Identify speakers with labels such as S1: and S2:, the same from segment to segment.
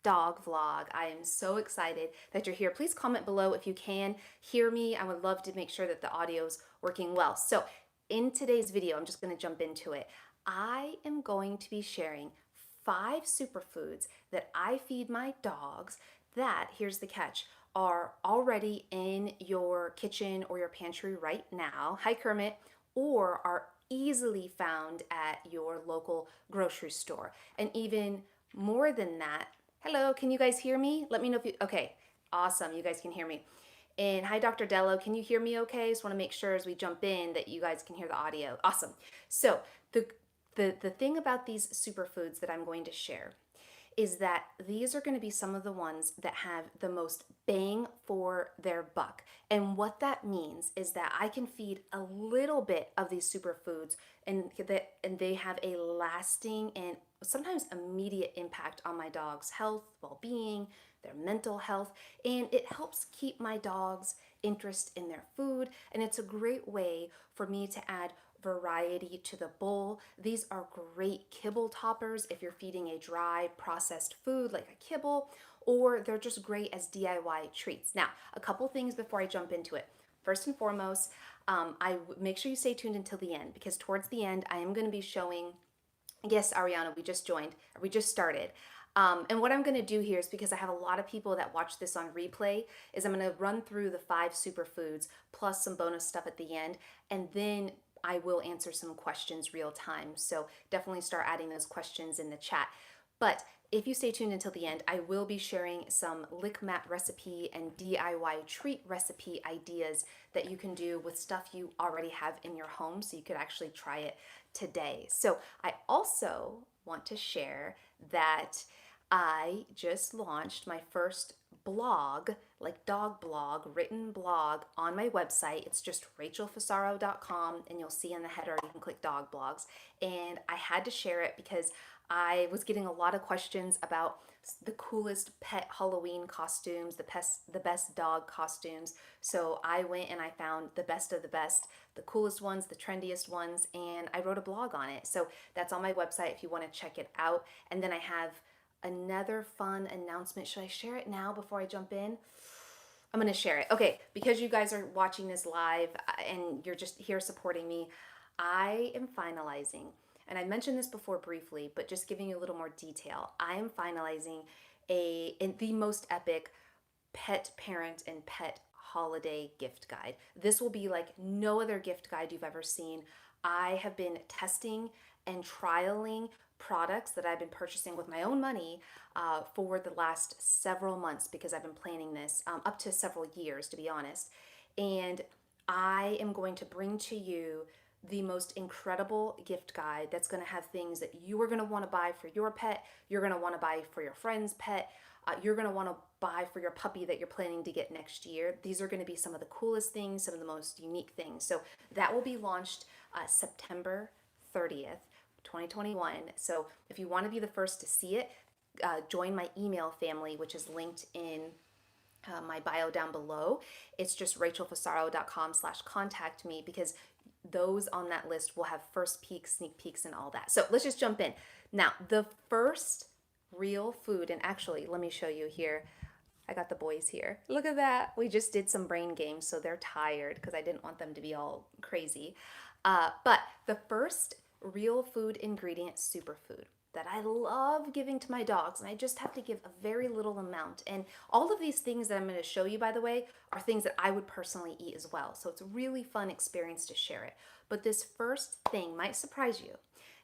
S1: dog vlog. I am so excited that you're here. Please comment below if you can hear me. I would love to make sure that the audio's working well. So in today's video, I'm just going to jump into it. I am going to be sharing 5 superfoods that I feed my dogs that, here's the catch, are already in your kitchen or your pantry right now. Hi, Kermit. Or are easily found at your local grocery store. And even more than that, hello, can you guys hear me? Let me know if you, okay, awesome, you guys can hear me. And hi, Dr. Dello, can you hear me okay? Just want to make sure as we jump in that you guys can hear the audio. Awesome. So the thing about these superfoods that I'm going to share is that these are going to be some of the ones that have the most bang for their buck. And what that means is that I can feed a little bit of these superfoods and they have a lasting and sometimes immediate impact on my dog's health, well-being, their mental health, and it helps keep my dog's interest in their food, and it's a great way for me to add variety to the bowl. These are great kibble toppers if you're feeding a dry processed food like a kibble, or they're just great as DIY treats. Now, a couple things before I jump into it. First and foremost, make sure you stay tuned until the end, because towards the end I am going to be showing, yes, Ariana, we just joined, we just started. And what I'm going to do here is, because I have a lot of people that watch this on replay, is I'm going to run through the 5 superfoods plus some bonus stuff at the end, and then I will answer some questions real time. So definitely start adding those questions in the chat. But if you stay tuned until the end, I will be sharing some lick mat recipe and DIY treat recipe ideas that you can do with stuff you already have in your home, so you could actually try it today. So I also want to share that I just launched my first blog, like dog blog, written blog on my website. It's just rachelfasaro.com, and you'll see in the header you can click dog blogs. And I had to share it because I was getting a lot of questions about the coolest pet Halloween costumes, the best dog costumes. So I went and I found the best of the best, the coolest ones, the trendiest ones, and I wrote a blog on it. So that's on my website if you want to check it out. And then I have another fun announcement. Should I share it now before I jump in? I'm going to share it. Okay, because you guys are watching this live and you're just here supporting me, I am finalizing, and I mentioned this before briefly, but just giving you a little more detail. I am finalizing the most epic pet parent and pet holiday gift guide. This will be like no other gift guide you've ever seen. I have been testing and trialing products that I've been purchasing with my own money for the last several months, because I've been planning this up to several years, to be honest. And I am going to bring to you the most incredible gift guide that's going to have things that you are going to want to buy for your pet, you're going to want to buy for your friend's pet, you're going to want to buy for your puppy that you're planning to get next year. These are going to be some of the coolest things, some of the most unique things. So that will be launched September 30th. 2021. So if you want to be the first to see it, join my email family, which is linked in my bio down below. It's just rachelfasaro.com/contact me, because those on that list will have first peeks, sneak peeks, and all that. So let's just jump in. Now, the first real food, and actually, let me show you here. I got the boys here. Look at that. We just did some brain games, so they're tired because I didn't want them to be all crazy. But the first real food ingredient superfood that I love giving to my dogs, and I just have to give a very little amount. And all of these things that I'm going to show you, by the way, are things that I would personally eat as well. So it's a really fun experience to share it. But this first thing might surprise you,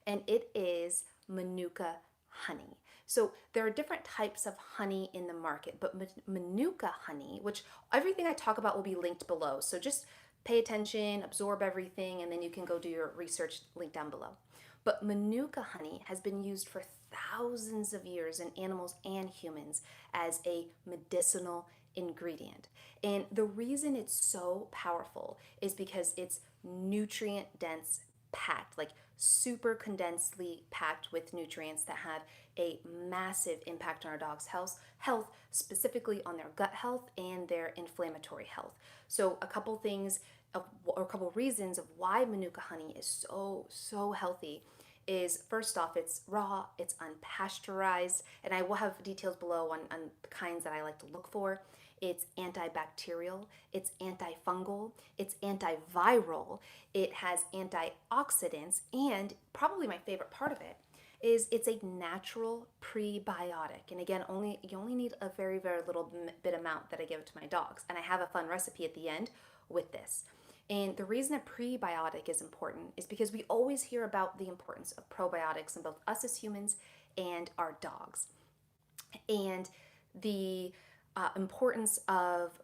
S1: and it is Manuka honey. So there are different types of honey in the market, but Manuka honey, which everything I talk about will be linked below. So just pay attention, absorb everything, and then you can go do your research, link down below. But Manuka honey has been used for thousands of years in animals and humans as a medicinal ingredient. And the reason it's so powerful is because it's nutrient dense packed, like super condensedly packed with nutrients that have a massive impact on our dog's health, specifically on their gut health and their inflammatory health. So a couple things or a couple reasons of why Manuka honey is so healthy is, first off, it's raw, it's unpasteurized, and I will have details below on the kinds that I like to look for. It's antibacterial, it's antifungal, it's antiviral, it has antioxidants, and probably my favorite part of it is it's a natural prebiotic. And again, you only need a very, very little bit amount that I give to my dogs. And I have a fun recipe at the end with this. And the reason a prebiotic is important is because we always hear about the importance of probiotics in both us as humans and our dogs. And the importance of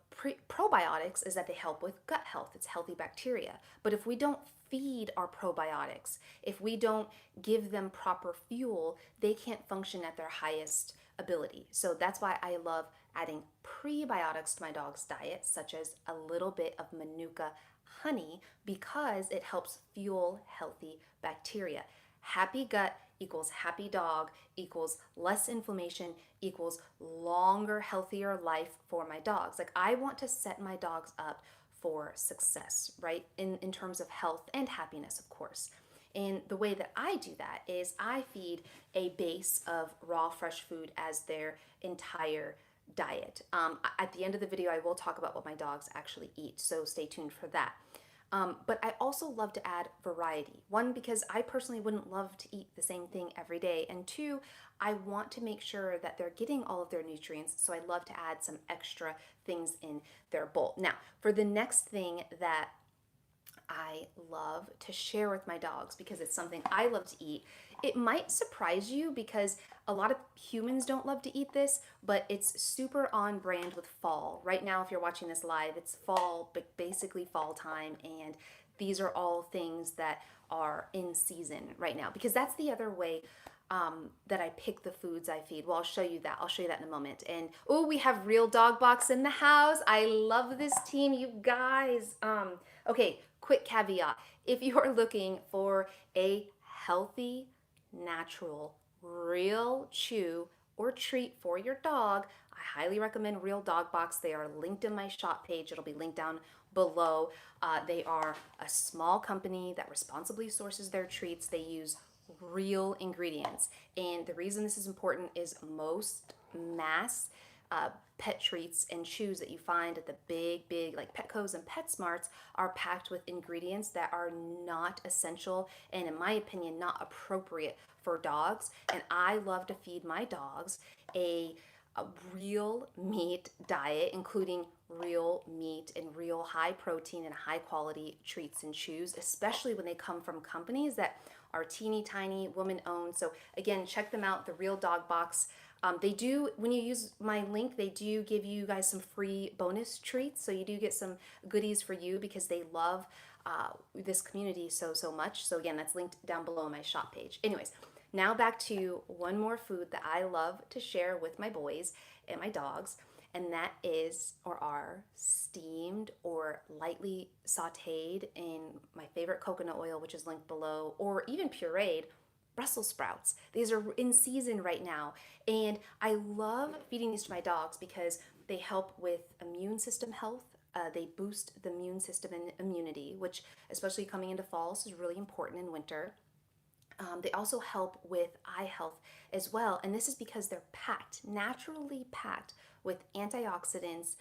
S1: probiotics is that they help with gut health. It's healthy bacteria. But if we don't feed our probiotics, if we don't give them proper fuel, they can't function at their highest ability. So that's why I love adding prebiotics to my dog's diet, such as a little bit of Manuka honey, because it helps fuel healthy bacteria. Happy gut equals happy dog equals less inflammation equals longer, healthier life for my dogs. Like, I want to set my dogs up for success, right? In terms of health and happiness, of course. And the way that I do that is I feed a base of raw, fresh food as their entire diet. At the end of the video, I will talk about what my dogs actually eat, so stay tuned for that. But I also love to add variety. One, because I personally wouldn't love to eat the same thing every day. And two, I want to make sure that they're getting all of their nutrients. So I love to add some extra things in their bowl. Now, for the next thing that I love to share with my dogs, because it's something I love to eat. It might surprise you because a lot of humans don't love to eat this, but it's super on brand with fall. Right now, if you're watching this live, it's fall, but basically fall time, and these are all things that are in season right now, because that's the other way that I pick the foods I feed. Well, I'll show you that. I'll show you that in a moment. And oh, we have Real Dog Box in the house. I love this team, you guys. Okay, quick caveat. If you are looking for a healthy, natural, real chew or treat for your dog, I highly recommend Real Dog Box. They are linked in my shop page. It'll be linked down below. They are a small company that responsibly sources their treats. They use real ingredients. And the reason this is important is most mass pet treats and chews that you find at the big like Petco's and PetSmarts are packed with ingredients that are not essential and, in my opinion, not appropriate for dogs. And I love to feed my dogs a real meat diet, including real meat and real high protein and high quality treats and chews, especially when they come from companies that are teeny tiny, woman owned. So again, check them out, the Real Dog Box. They do, when you use my link, they do give you guys some free bonus treats. So you do get some goodies for you because they love this community so much. So again, that's linked down below on my shop page. Anyways, now back to one more food that I love to share with my boys and my dogs, and that is, or are, steamed or lightly sauteed in my favorite coconut oil, which is linked below, or even pureed Brussels sprouts. These are in season right now, and I love feeding these to my dogs because they help with immune system health. They boost the immune system and immunity, which, especially coming into fall, is really important in winter. They also help with eye health as well, and this is because they're naturally packed with antioxidants,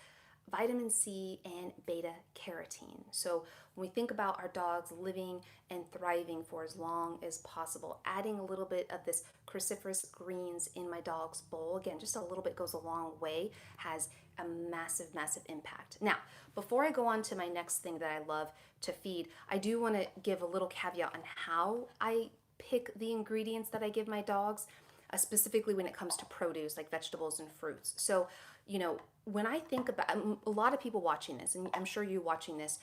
S1: vitamin C, and beta carotene. So when we think about our dogs living and thriving for as long as possible, adding a little bit of this cruciferous greens in my dog's bowl, again, just a little bit goes a long way, has a massive impact. Now, before I go on to my next thing that I love to feed, I do want to give a little caveat on how I pick the ingredients that I give my dogs, specifically when it comes to produce like vegetables and fruits. So, you know, when I think about a lot of people watching this, and I'm sure you watching this,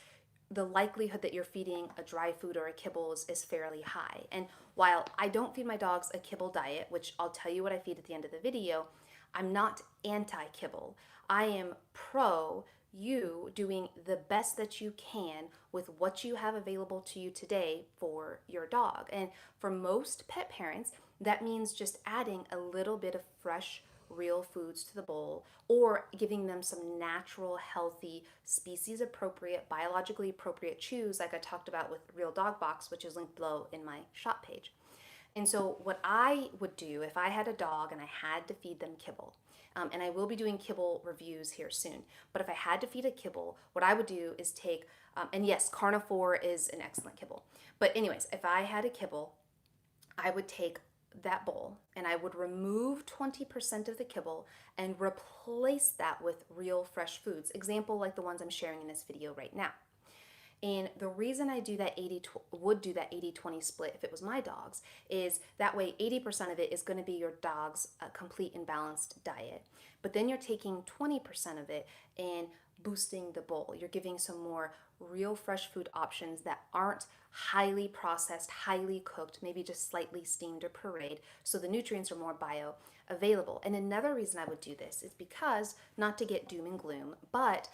S1: the likelihood that you're feeding a dry food or a kibble is fairly high. And while I don't feed my dogs a kibble diet, which I'll tell you what I feed at the end of the video, I'm not anti-kibble. I am pro you doing the best that you can with what you have available to you today for your dog. And for most pet parents, that means just adding a little bit of fresh, real foods to the bowl, or giving them some natural, healthy, species appropriate, biologically appropriate chews, like I talked about with Real Dog Box, which is linked below in my shop page. And so what I would do if I had a dog and I had to feed them kibble, and I will be doing kibble reviews here soon, but if I had to feed a kibble, what I would do is take, and yes, carnivore is an excellent kibble. But anyways, if I had a kibble, I would take that bowl and I would remove 20% of the kibble and replace that with real fresh foods. Example like the ones I'm sharing in this video right now. And the reason I do that would do that 80-20 split if it was my dog's is that way 80% of it is going to be your dog's complete and balanced diet. But then you're taking 20% of it and boosting the bowl. You're giving some more real fresh food options that aren't highly processed, highly cooked, maybe just slightly steamed or pureed, so the nutrients are more bioavailable. And another reason I would do this is because, not to get doom and gloom, but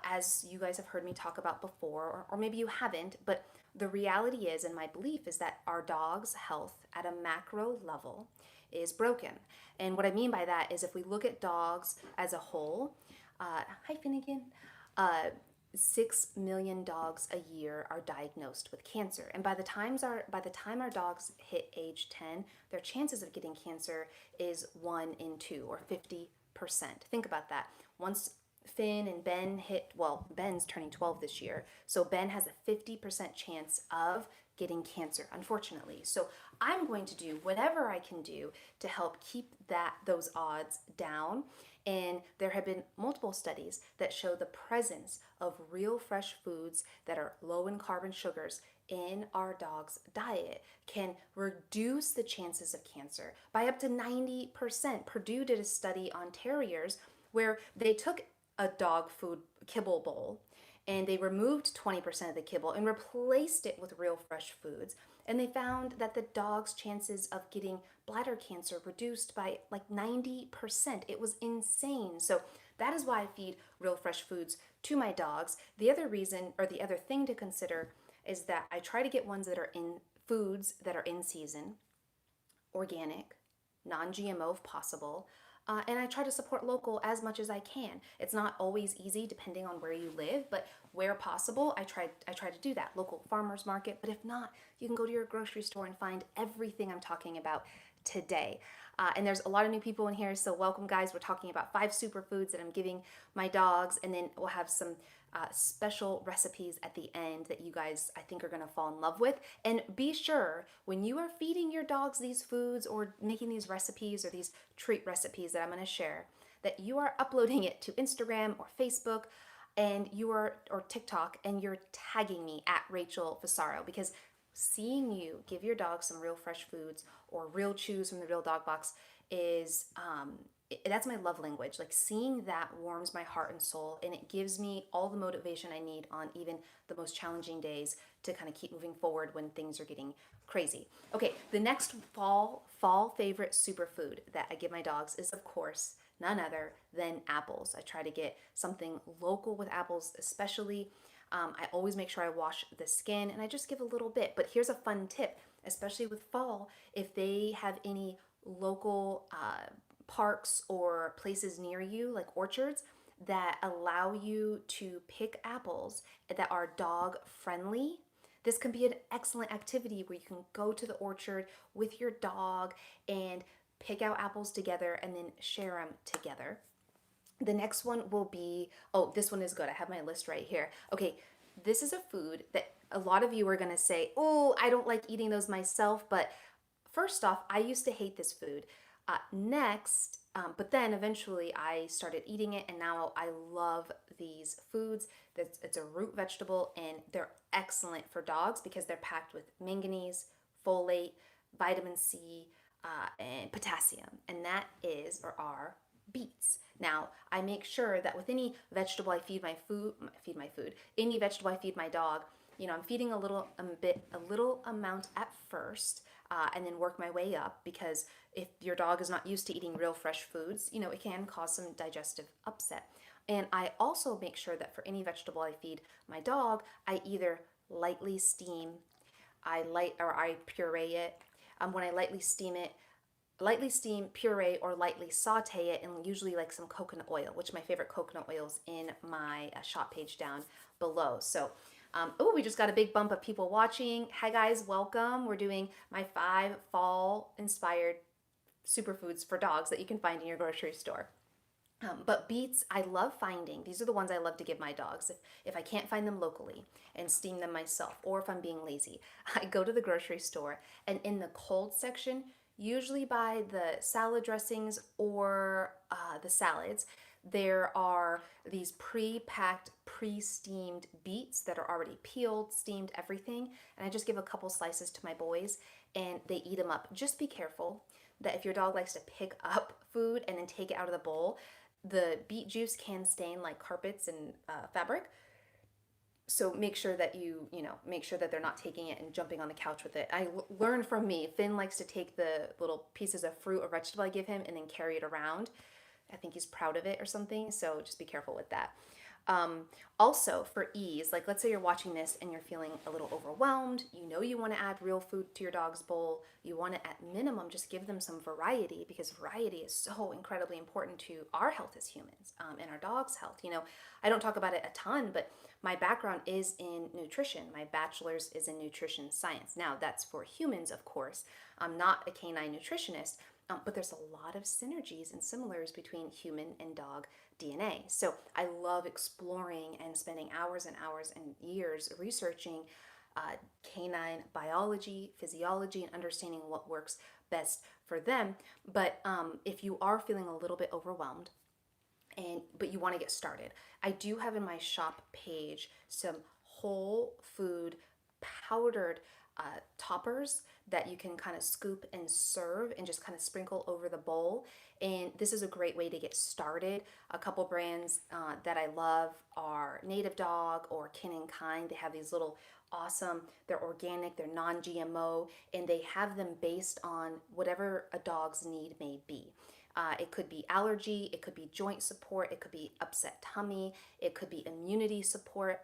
S1: as you guys have heard me talk about before, or maybe you haven't, but the reality is, and my belief is that our dog's health at a macro level is broken. And what I mean by that is if we look at dogs as a whole, hi Finnegan, 6 million dogs a year are diagnosed with cancer. And by the time our dogs hit age 10, their chances of getting cancer is 1 in 2 or 50%. Think about that. Once Finn and Ben hit, well, Ben's turning 12 this year, so Ben has a 50% chance of getting cancer, unfortunately. So I'm going to do whatever I can do to help keep those odds down. And there have been multiple studies that show the presence of real fresh foods that are low in carbon sugars in our dog's diet can reduce the chances of cancer by up to 90%. Purdue did a study on terriers where they took a dog food kibble bowl and they removed 20% of the kibble and replaced it with real fresh foods. And they found that the dog's chances of getting bladder cancer reduced by like 90%. It was insane. So that is why I feed real fresh foods to my dogs. The other reason, or the other thing to consider, is that I try to get ones that are in foods that are in season, organic, non-GMO if possible. And I try to support local as much as I can. It's not always easy depending on where you live, but where possible, I try to do that. Local farmers market, but if not, you can go to your grocery store and find everything I'm talking about today. And there's a lot of new people in here, so welcome guys. We're talking about 5 superfoods that I'm giving my dogs, and then we'll have some special recipes at the end that you guys, I think, are gonna fall in love with. And be sure, when you are feeding your dogs these foods or making these recipes or these treat recipes that I'm gonna share, that you are uploading it to Instagram or Facebook and or TikTok, and you're tagging me at Rachel Fasaro, because seeing you give your dog some real fresh foods or real chews from the Real Dog Box is that's my love language. Like, seeing that warms my heart and soul, and it gives me all the motivation I need on even the most challenging days to kind of keep moving forward when things are getting crazy. Okay, the next fall favorite superfood that I give my dogs is, of course, none other than apples. I try to get something local with apples, especially. I always make sure I wash the skin, and I just give a little bit. But here's a fun tip, especially with fall, if they have any local parks or places near you, like orchards, that allow you to pick apples that are dog friendly. This can be an excellent activity where you can go to the orchard with your dog and pick out apples together and then share them together. The next one will be, oh, this one is good. I have my list right here. Okay, this is a food that a lot of you are gonna say, oh, I don't like eating those myself, but first off, I used to hate this food. But then eventually I started eating it, and now I love these foods. It's a root vegetable, and they're excellent for dogs because they're packed with manganese, folate, vitamin C, and potassium, and that is, or are, beets. Now, I make sure that with any vegetable I feed any vegetable I feed my dog, I'm feeding a little amount at first, and then work my way up, because if your dog is not used to eating real fresh foods, it can cause some digestive upset. And I also make sure that for any vegetable I feed my dog, I either lightly steam, I puree it. When I lightly steam, puree, or lightly saute it, and usually like some coconut oil, which my favorite coconut oil is in my shop page down below. So Oh, we just got a big bump of people watching. Hi guys, welcome. We're doing my 5 fall inspired superfoods for dogs that you can find in your grocery store. But beets, I love finding. These are the ones I love to give my dogs. If I can't find them locally and steam them myself, or if I'm being lazy, I go to the grocery store and in the cold section, usually buy the salad dressings or the salads. There are these pre-packed, pre-steamed beets that are already peeled, steamed, everything. And I just give a couple slices to my boys and they eat them up. Just be careful that if your dog likes to pick up food and then take it out of the bowl, the beet juice can stain like carpets and fabric. So make sure that make sure that they're not taking it and jumping on the couch with it. I learned from me, Finn likes to take the little pieces of fruit or vegetable I give him and then carry it around. I think he's proud of it or something, so just be careful with that. Also, for ease, like let's say you're watching this and you're feeling a little overwhelmed, you want to add real food to your dog's bowl, you want to at minimum just give them some variety because variety is so incredibly important to our health as humans and our dog's health. I don't talk about it a ton, but my background is in nutrition. My bachelor's is in nutrition science. Now, that's for humans, of course. I'm not a canine nutritionist, but there's a lot of synergies and similars between human and dog DNA. So I love exploring and spending hours and hours and years researching canine biology, physiology, and understanding what works best for them. But if you are feeling a little bit overwhelmed, but you want to get started, I do have in my shop page some whole food powdered toppers that you can kind of scoop and serve and just kind of sprinkle over the bowl. And this is a great way to get started. A couple brands that I love are Native Dog or Kin and Kind. They have these little awesome, they're organic, they're non-GMO, and they have them based on whatever a dog's need may be. It could be allergy, it could be joint support, it could be upset tummy, it could be immunity support,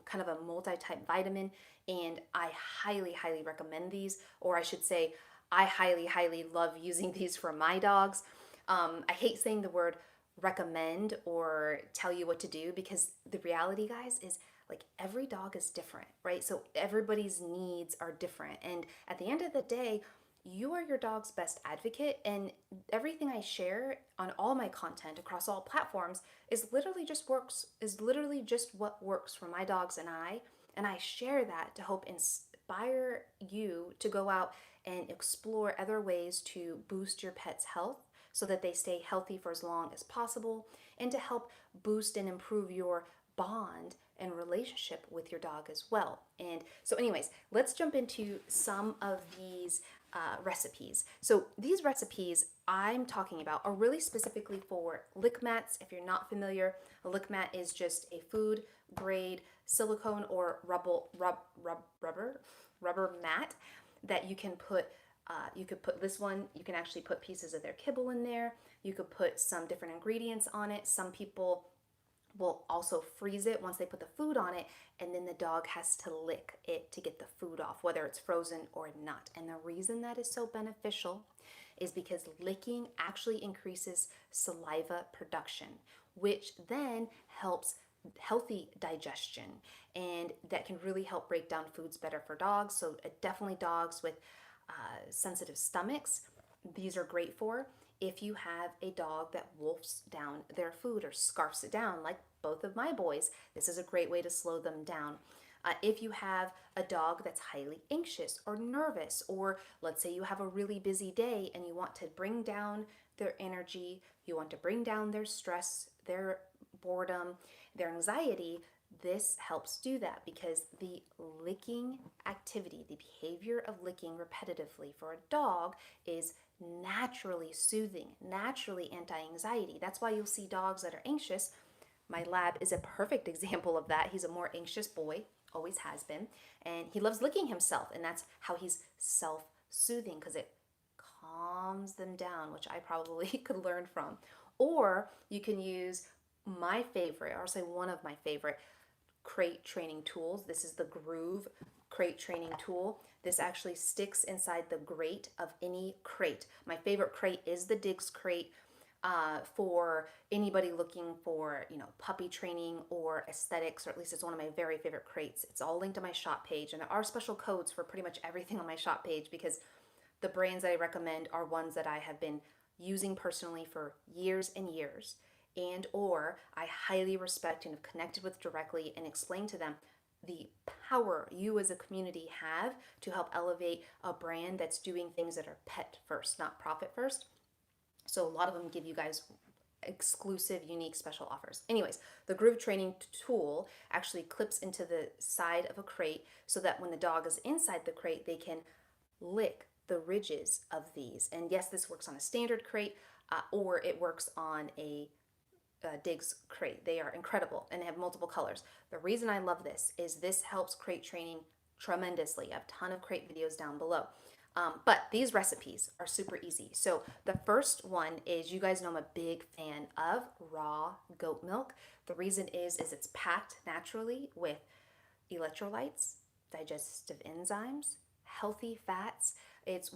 S1: kind of a multi-type vitamin, and I highly, highly recommend these, or I should say, I highly, highly love using these for my dogs. I hate saying the word recommend or tell you what to do because the reality, guys, is like every dog is different, right? So everybody's needs are different, and at the end of the day, you are your dog's best advocate, and everything I share on all my content across all platforms is literally just what works for my dogs and I share that to help inspire you to go out and explore other ways to boost your pet's health so that they stay healthy for as long as possible, and to help boost and improve your bond and relationship with your dog as well. And so anyways, let's jump into some of these recipes. So these recipes I'm talking about are really specifically for lick mats. If you're not familiar, a lick mat is just a food grade silicone or rubber mat that you can put. You could put this one, you can actually put pieces of their kibble in there. You could put some different ingredients on it. Some people will also freeze it once they put the food on it, and then the dog has to lick it to get the food off, whether it's frozen or not. And the reason that is so beneficial is because licking actually increases saliva production, which then helps healthy digestion, and that can really help break down foods better for dogs. So definitely dogs with sensitive stomachs, these are great for. If you have a dog that wolfs down their food or scarfs it down, like both of my boys, this is a great way to slow them down. If you have a dog that's highly anxious or nervous, or let's say you have a really busy day and you want to bring down their energy, you want to bring down their stress, their boredom, their anxiety, this helps do that because the licking activity, the behavior of licking repetitively for a dog is naturally soothing, naturally anti-anxiety. That's why you'll see dogs that are anxious. My lab is a perfect example of that. He's a more anxious boy, always has been, and he loves licking himself, and that's how he's self-soothing because it calms them down, which I probably could learn from. Or you can use my favorite, or say one of my favorite crate training tools. This is the Groove crate training tool. This actually sticks inside the grate of any crate. My favorite crate is the Diggs crate. for anybody looking for, puppy training or aesthetics, or at least it's one of my very favorite crates. It's all linked to my shop page, and there are special codes for pretty much everything on my shop page because the brands that I recommend are ones that I have been using personally for years and years, and or I highly respect and have connected with directly and explain to them the power you as a community have to help elevate a brand that's doing things that are pet first, not profit first. So a lot of them give you guys exclusive, unique, special offers. Anyways, the groove training tool actually clips into the side of a crate so that when the dog is inside the crate, they can lick the ridges of these. And yes, this works on a standard crate or it works on a Diggs crate. They are incredible and they have multiple colors. The reason I love this is this helps crate training tremendously. I have a ton of crate videos down below. But these recipes are super easy. So the first one is, you guys know I'm a big fan of raw goat milk. The reason is it's packed naturally with electrolytes, digestive enzymes, healthy fats. It's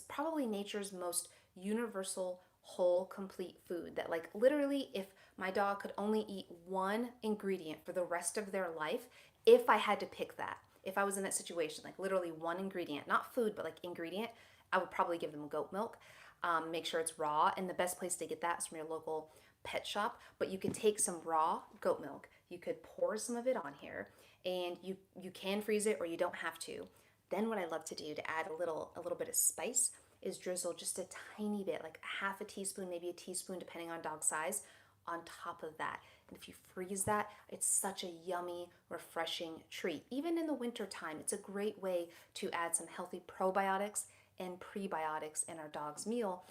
S1: probably nature's most universal, whole, complete food that, like, literally if my dog could only eat one ingredient for the rest of their life, if I had to pick that, if I was in that situation, like literally one ingredient, not food, but like ingredient, I would probably give them goat milk. Make sure it's raw, and the best place to get that is from your local pet shop. But you could take some raw goat milk, you could pour some of it on here, and you can freeze it or you don't have to. Then what I love to do to add a little bit of spice is drizzle just a tiny bit, like a half a teaspoon, maybe a teaspoon, depending on dog size, on top of that. And if you freeze that, it's such a yummy, refreshing treat. Even in the winter time, it's a great way to add some healthy probiotics and prebiotics in our dog's meal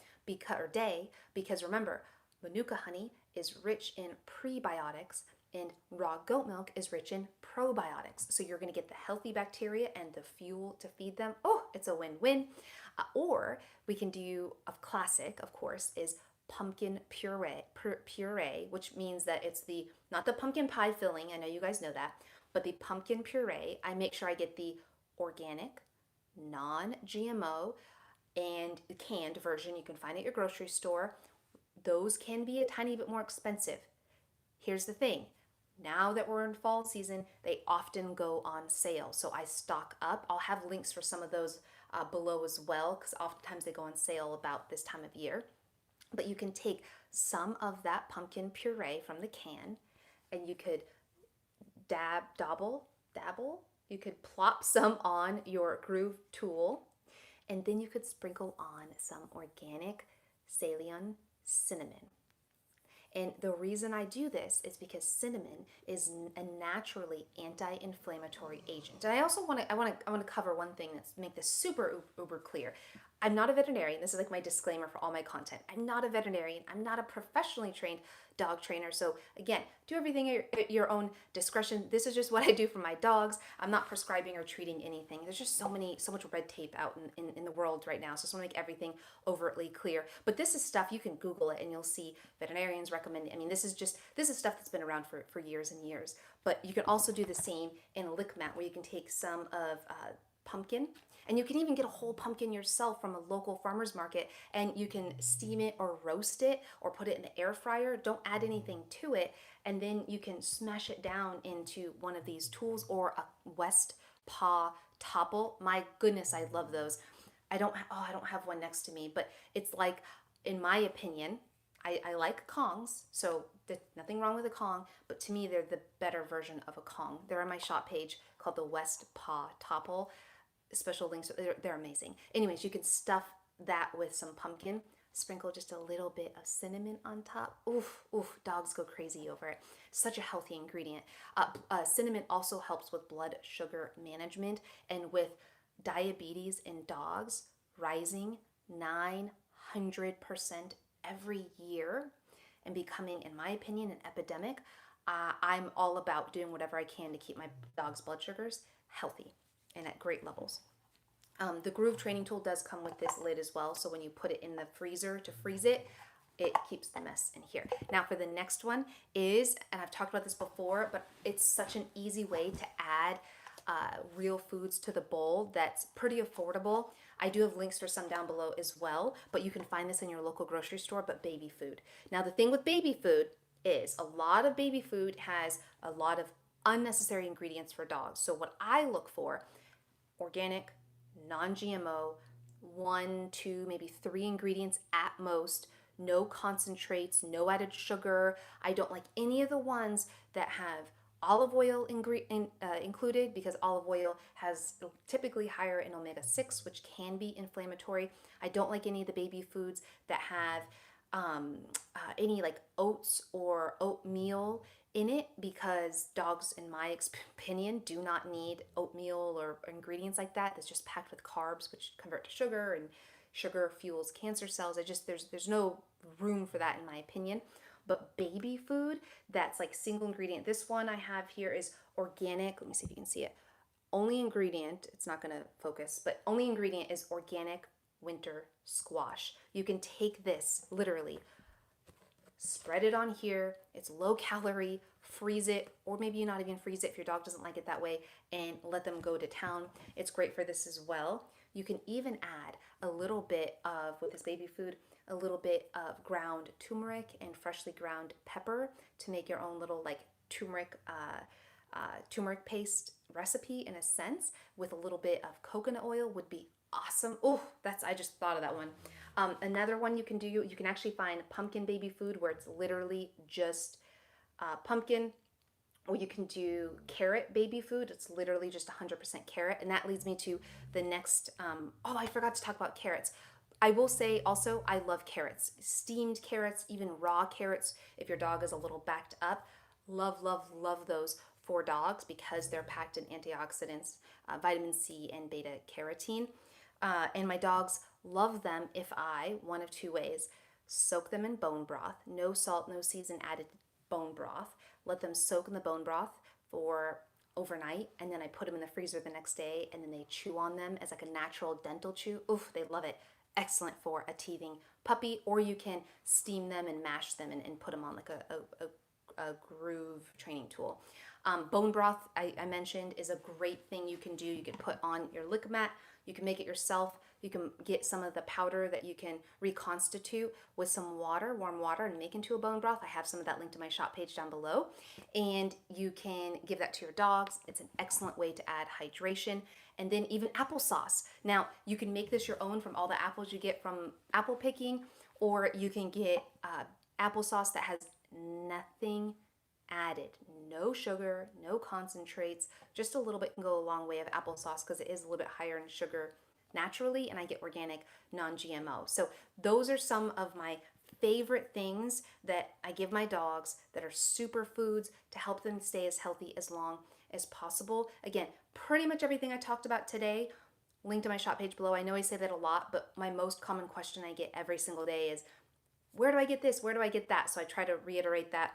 S1: or day, because remember, Manuka honey is rich in prebiotics and raw goat milk is rich in probiotics. So you're going to get the healthy bacteria and the fuel to feed them. Oh, it's a win-win. Or we can do, a classic, of course, is pumpkin puree, which means that it's not the pumpkin pie filling, I know you guys know that, but the pumpkin puree. I make sure I get the organic, non-GMO, and canned version you can find at your grocery store. Those can be a tiny bit more expensive. Here's the thing. Now that we're in fall season, they often go on sale. So I stock up. I'll have links for some of those below as well, because oftentimes they go on sale about this time of year. But you can take some of that pumpkin puree from the can and you could dabble, you could plop some on your groove tool, and then you could sprinkle on some organic Ceylon cinnamon. And the reason I do this is because cinnamon is a naturally anti-inflammatory agent. And I also want to cover one thing that's make this super uber clear. I'm not a veterinarian. This is like my disclaimer for all my content. I'm not a veterinarian. I'm not a professionally trained dog trainer. So again, do everything at your own discretion. This is just what I do for my dogs. I'm not prescribing or treating anything. There's just so much red tape out in the world right now. So I just want to make everything overtly clear. But this is stuff, you can Google it and you'll see veterinarians recommend it. I mean, this is stuff that's been around for years and years. But you can also do the same in a lick mat, where you can take some of pumpkin, and you can even get a whole pumpkin yourself from a local farmer's market, and you can steam it or roast it or put it in the air fryer. Don't add anything to it, and then you can smash it down into one of these tools or a West Paw topple. My goodness, I love those. I don't have one next to me, but it's like, in my opinion, I like Kongs, so there's nothing wrong with a Kong, but to me they're the better version of a Kong. They're on my shop page called the West Paw topple. Special links, they're amazing. Anyways, you can stuff that with some pumpkin, sprinkle just a little bit of cinnamon on top. Oof, dogs go crazy over it. Such a healthy ingredient. Cinnamon also helps with blood sugar management, and with diabetes in dogs rising 900% every year and becoming, in my opinion, an epidemic. I'm all about doing whatever I can to keep my dog's blood sugars healthy and at great levels. The groove training tool does come with this lid as well, so when you put it in the freezer to freeze it, it keeps the mess in here. Now for the next one is, and I've talked about this before, but it's such an easy way to add real foods to the bowl that's pretty affordable. I do have links for some down below as well, but you can find this in your local grocery store, but baby food. Now, the thing with baby food is a lot of baby food has a lot of unnecessary ingredients for dogs. So what I look for, organic, non-GMO, one, two, maybe three ingredients at most, no concentrates, no added sugar. I don't like any of the ones that have olive oil included, because olive oil has typically higher in omega-6, which can be inflammatory. I don't like any of the baby foods that have any like oats or oatmeal in it, because dogs, in my opinion, do not need oatmeal or ingredients like that. That's just packed with carbs, which convert to sugar, and sugar fuels cancer cells. There's no room for that in my opinion. But baby food that's like single ingredient. This one I have here is organic. Let me see if you can see it. Only ingredient, it's not going to focus, but only ingredient is organic winter squash. You can take this literally, spread it on here. It's low calorie, freeze it, or maybe you not even freeze it if your dog doesn't like it that way, and let them go to town. It's great for this as well. You can even add a little bit of, with this baby food, a little bit of ground turmeric and freshly ground pepper to make your own little like turmeric paste recipe in a sense, with a little bit of coconut oil would be awesome. Oh, I just thought of that one. Another one you can do, you can actually find pumpkin baby food where it's literally just pumpkin, or you can do carrot baby food. It's literally just 100% carrot. And that leads me to the next, oh, I forgot to talk about carrots. I will say also, I love carrots, steamed carrots, even raw carrots. If your dog is a little backed up, love, love, love those for dogs because they're packed in antioxidants, vitamin C and beta carotene. And my dogs love them if I, one of two ways, soak them in bone broth, no salt, no season added bone broth, let them soak in the bone broth for overnight, and then I put them in the freezer the next day, and then they chew on them as like a natural dental chew. Oof, they love it. Excellent for a teething puppy. Or you can steam them and mash them and put them on like a groove training tool. Bone broth, I mentioned, is a great thing you can do. You can put on your lick mat. You can make it yourself. You can get some of the powder that you can reconstitute with some water, warm water, and make into a bone broth. I have some of that linked to my shop page down below. And you can give that to your dogs. It's an excellent way to add hydration. And then even applesauce. Now, you can make this your own from all the apples you get from apple picking, or you can get applesauce that has nothing added. No sugar, no concentrates, just a little bit can go a long way of applesauce because it is a little bit higher in sugar naturally, and I get organic, non-GMO. So those are some of my favorite things that I give my dogs that are superfoods to help them stay as healthy as long as possible. Again, pretty much everything I talked about today, linked to my shop page below. I know I say that a lot, but my most common question I get every single day is, where do I get this? Where do I get that? So I try to reiterate that.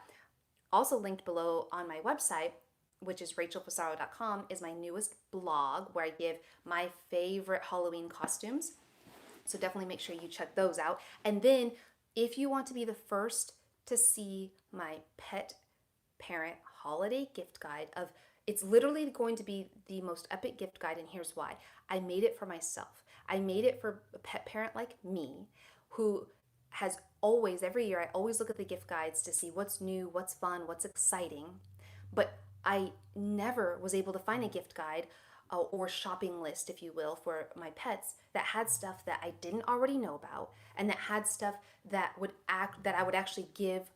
S1: Also linked below on my website, which is rachelfasaro.com, is my newest blog where I give my favorite Halloween costumes. So definitely make sure you check those out. And then if you want to be the first to see my pet parent holiday gift guide of, it's literally going to be the most epic gift guide, and here's why. I made it for myself. I made it for a pet parent like me who has always, every year, I always look at the gift guides to see what's new, what's fun, what's exciting. But I never was able to find a gift guide or shopping list, if you will, for my pets that had stuff that I didn't already know about, and that had stuff that I would actually give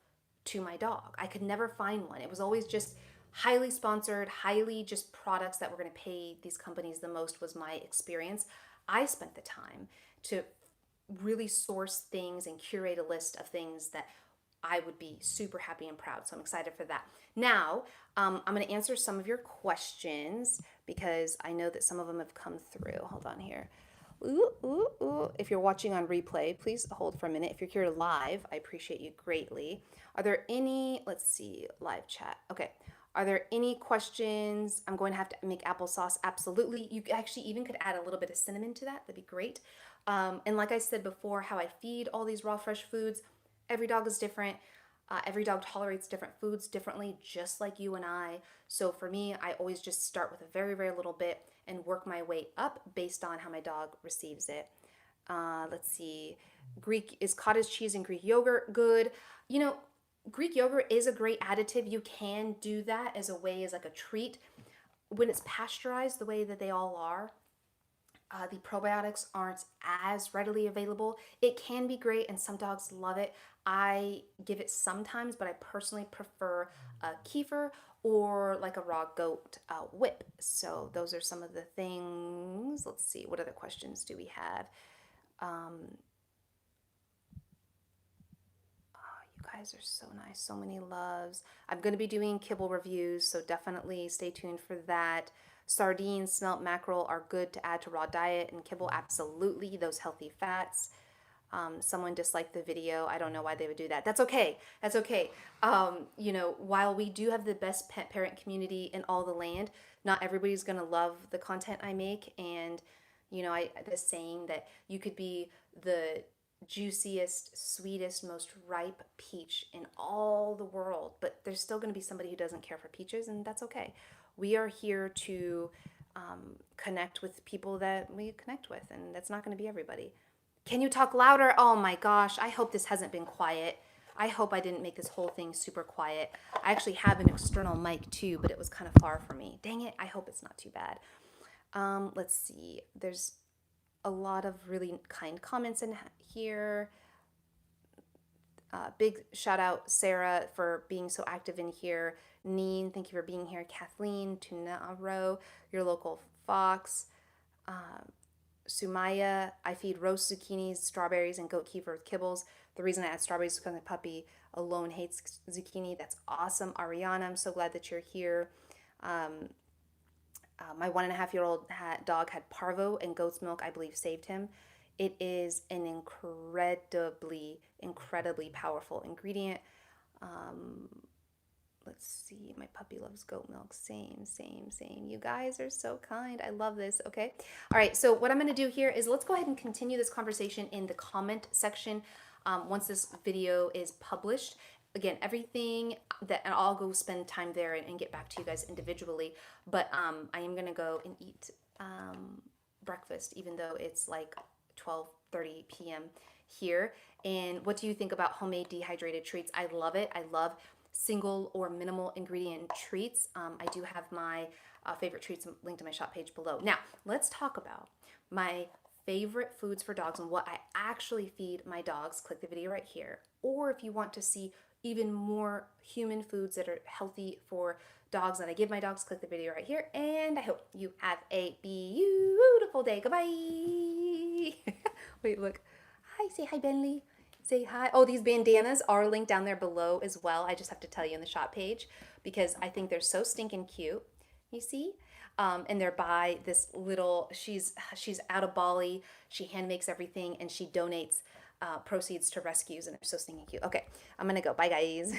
S1: to my dog. I could never find one. It was always just highly sponsored, highly just products that were going to pay these companies the most was my experience. I spent the time to really source things and curate a list of things that I would be super happy and proud. So I'm excited for that. Now, I'm going to answer some of your questions because I know that some of them have come through. Hold on here. If you're watching on replay, please hold for a minute. If you're here live, I appreciate you greatly. Are there any, let's see, live chat. Okay. Are there any questions? I'm going to have to make applesauce. Absolutely. You actually even could add a little bit of cinnamon to that. That'd be great. And like I said before, how I feed all these raw, fresh foods, every dog is different. Every dog tolerates different foods differently, just like you and I. So for me, I always just start with a very, very little bit and work my way up based on how my dog receives it. Let's see. Is cottage cheese and Greek yogurt good? You know, Greek yogurt is a great additive. You can do that as a way, as like a treat. When it's pasteurized the way that they all are, the probiotics aren't as readily available. It can be great, and some dogs love it. I give it sometimes, but I personally prefer kefir or like a raw goat whip. So those are some of the things. Let's see, what other questions do we have? You guys are so nice. So many loves. I'm going to be doing kibble reviews, so definitely stay tuned for that. Sardines, smelt mackerel are good to add to raw diet, and kibble, absolutely. Those healthy fats. Someone disliked the video. I don't know why they would do that. That's okay. That's okay. You know, while we do have the best pet parent community in all the land, not everybody's going to love the content I make. And, you know, the saying that you could be the juiciest, sweetest, most ripe peach in all the world, but there's still going to be somebody who doesn't care for peaches, and that's okay. We are here to connect with people that we connect with, and that's not going to be everybody. Can you talk louder? Oh my gosh, I hope this hasn't been quiet. I hope I didn't make this whole thing super quiet. I actually have an external mic too, but it was kind of far from me. Dang it, I hope it's not too bad. Let's see, there's a lot of really kind comments in here. Big shout out, Sarah, for being so active in here. Neen, thank you for being here. Kathleen, Tunaro, your local fox. Sumaya, I feed roast zucchinis, strawberries, and goat kefir with kibbles. The reason I add strawberries is because my puppy alone hates zucchini. That's awesome. Ariana, I'm so glad that you're here. My 1.5-year-old dog had parvo, and goat's milk, I believe, saved him. It is an incredibly powerful ingredient. Let's see, my puppy loves goat milk. Same. You guys are so kind. I love this. Okay. All right. So what I'm going to do here is let's go ahead and continue this conversation in the comment section once this video is published. Again, everything that, and I'll go spend time there and get back to you guys individually. But I am going to go and eat breakfast, even though it's like 12:30 p.m. here. And what do you think about homemade dehydrated treats? I love it. I love single or minimal ingredient treats. I do have my favorite treats linked to my shop page below. Now, let's talk about my favorite foods for dogs and what I actually feed my dogs. Click the video right here. Or if you want to see even more human foods that are healthy for dogs that I give my dogs, click the video right here. And I hope you have a beautiful day. Goodbye. Wait, look. Hi, say hi, Bentley. Say hi. Oh, these bandanas are linked down there below as well. I just have to tell you in the shop page because I think they're so stinking cute. You see? And they're by this little, she's out of Bali. She hand makes everything and she donates proceeds to rescues, and they're so stinking cute. Okay, I'm gonna go. Bye, guys.